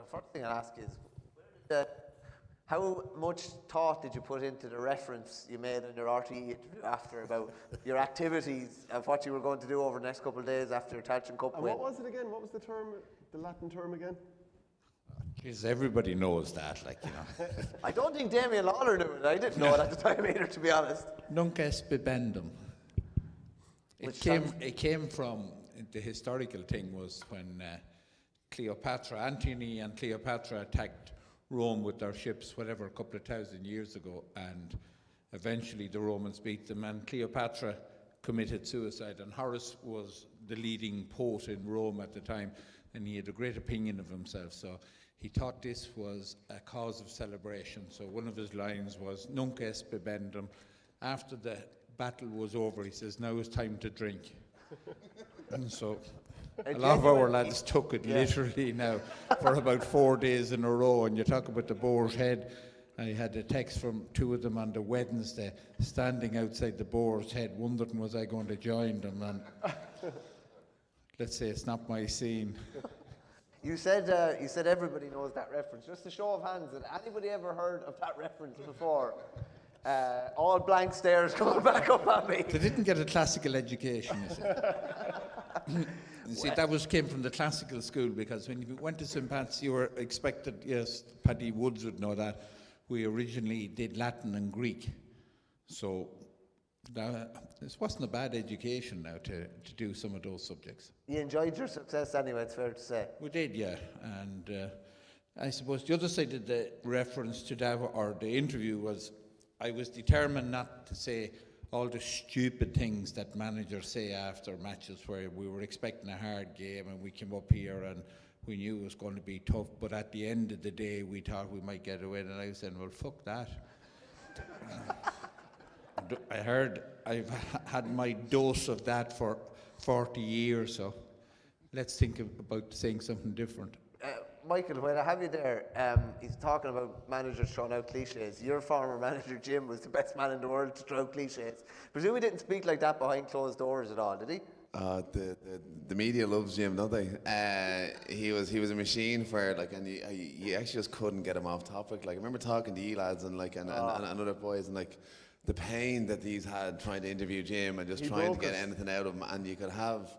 first thing I'll ask is, how much thought did you put into the reference you made in your RTE interview after about your activities of what you were going to do over the next couple of days after your Tailteann Cup win? What was it again? What was the term, the Latin term again? Because everybody knows that, like, you know. I don't think Damien Lawler knew it. I didn't know it at the time either, to be honest. Nunc est bibendum. It came from, the historical thing was when Antony and Cleopatra attacked Rome with their ships, whatever, a couple of 1,000 years ago, and eventually the Romans beat them, and Cleopatra committed suicide, and Horace was the leading poet in Rome at the time, and he had a great opinion of himself, so he thought this was a cause of celebration. So one of his lines was, Nunc est bibendum. After the battle was over, he says, now it's time to drink. And so a lot of our lads took it literally now for about 4 days in a row. And you talk about the Boar's Head. I had a text from two of them on the Wednesday, standing outside the Boar's Head, wondering was I going to join them. And let's say it's not my scene. You said everybody knows that reference. Just a show of hands, had anybody ever heard of that reference before? All blank stares coming back up at me. They didn't get a classical education, you see. You see, that came from the classical school, because when you went to St. Pat's, you were expected, yes, Paddy Woods would know that, we originally did Latin and Greek. So this wasn't a bad education now to do some of those subjects. You enjoyed your success anyway, it's fair to say. We did, yeah. And I suppose the other side of the reference to that, or the interview, was I was determined not to say all the stupid things that managers say after matches, where we were expecting a hard game and we came up here and we knew it was going to be tough, but at the end of the day we thought we might get a win, and I was saying, well, fuck that. I heard I've had my dose of that for 40 years, so let's think about saying something different. Michael, when I have you there, he's talking about managers throwing out cliches. Your former manager, Jim, was the best man in the world to throw out cliches. Presume he didn't speak like that behind closed doors at all, did he? The media loves Jim, don't they? He was a machine for, like, and you actually just couldn't get him off topic. Like, I remember talking to you lads and other boys, and like the pain that these had trying to interview Jim and just trying to get anything out of him. And you could have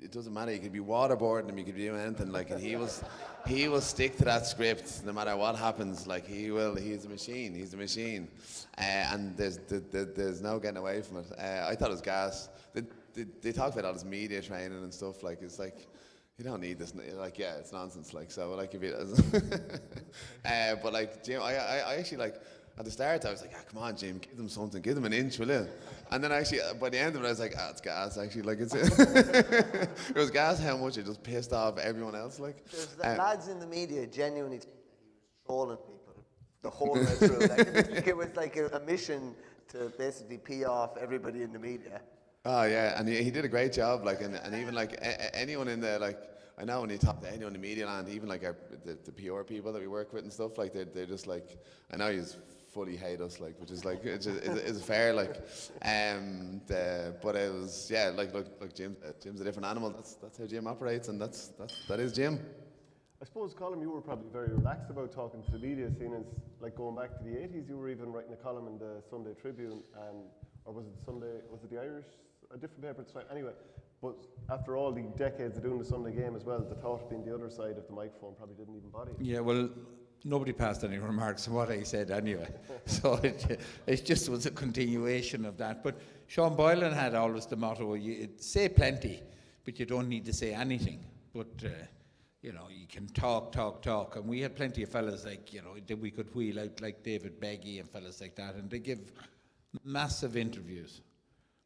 it doesn't matter. You could be waterboarding him, you could be doing anything. Like, and he will stick to that script no matter what happens. Like, he will. He's a machine. He's a machine. And there's no getting away from it. I thought it was gas. They talk about all this media training and stuff. Like, it's like, you don't need this. Like, yeah, it's nonsense. Like, so like if it, but like Jim, I actually, like, at the start, I was like, come on, Jim, give them something, give them an inch, will you? And then actually, by the end of it, I was like, it's gas, actually. Like, it's it was gas how much it just pissed off everyone else. Like, the lads in the media genuinely think that he was trolling people the whole way through. Like, it was like a mission to basically pee off everybody in the media. Oh yeah, and he did a great job. Like, and even like anyone in the, like, I know when you talk to anyone in the media land, even like the PR people that we work with and stuff, like they're just like, I know he's fully hate us, like, which is like it's fair, like, but it was, yeah, like, look, Jim's a different animal. That's how Jim operates, and that is Jim. I suppose, Colm, you were probably very relaxed about talking to the media, seeing as, like, going back to the 80s, you were even writing a column in the Sunday Tribune, or was it the Irish, a different paper at the time, anyway. But after all the decades of doing the Sunday game as well, the thought of being the other side of the microphone probably didn't even bother you. Yeah, well, nobody passed any remarks on what I said anyway. So it just was a continuation of that. But Sean Boylan had always the motto, you say plenty, but you don't need to say anything. But, you know, you can talk. And we had plenty of fellas like, you know, that we could wheel out, like David Beggy and fellas like that. And they give massive interviews.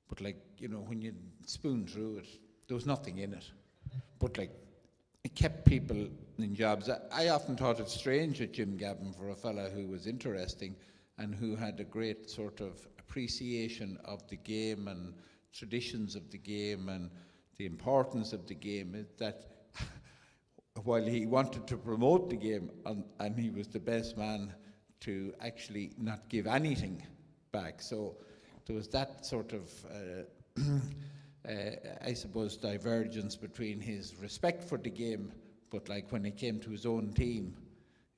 But, like, you know, when you spoon through it, there was nothing in it. But, like, it kept people in jobs. I often thought it strange at Jim Gavin for a fella who was interesting and who had a great sort of appreciation of the game and traditions of the game and the importance of the game, that while he wanted to promote the game and he was the best man to actually not give anything back. So there was that sort of, I suppose, divergence between his respect for the game But like when it came to his own team,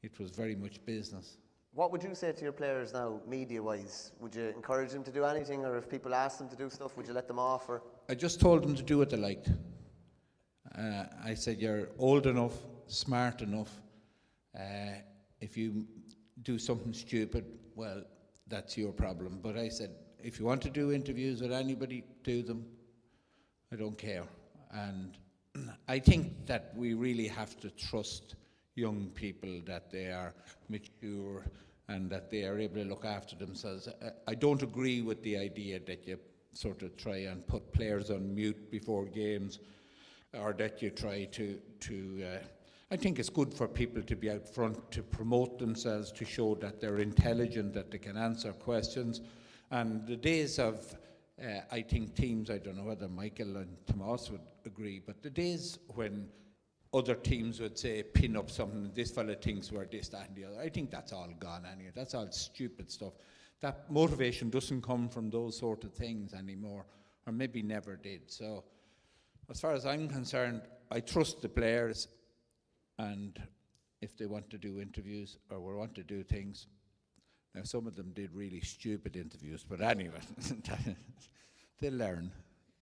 it was very much business. What would you say to your players now, media-wise? Would you encourage them to do anything, or if people ask them to do stuff, would you let them off? Or I just told them to do what they liked. I said, you're old enough, smart enough. If you do something stupid, well, that's your problem. But I said, if you want to do interviews with anybody, do them. I don't care. And I think that we really have to trust young people, that they are mature and that they are able to look after themselves. I don't agree with the idea that you sort of try and put players on mute before games, or that you try to I think it's good for people to be out front, to promote themselves, to show that they're intelligent, that they can answer questions. And the days of, I think teams, I don't know whether Michael and Tomas would agree, but the days when other teams would say, pin up something, this fella thinks we're this, that and the other, I think that's all gone anyway. That's all stupid stuff. That motivation doesn't come from those sort of things anymore, or maybe never did. So as far as I'm concerned, I trust the players, and if they want to do interviews or want to do things, now some of them did really stupid interviews, but anyway, they'll learn.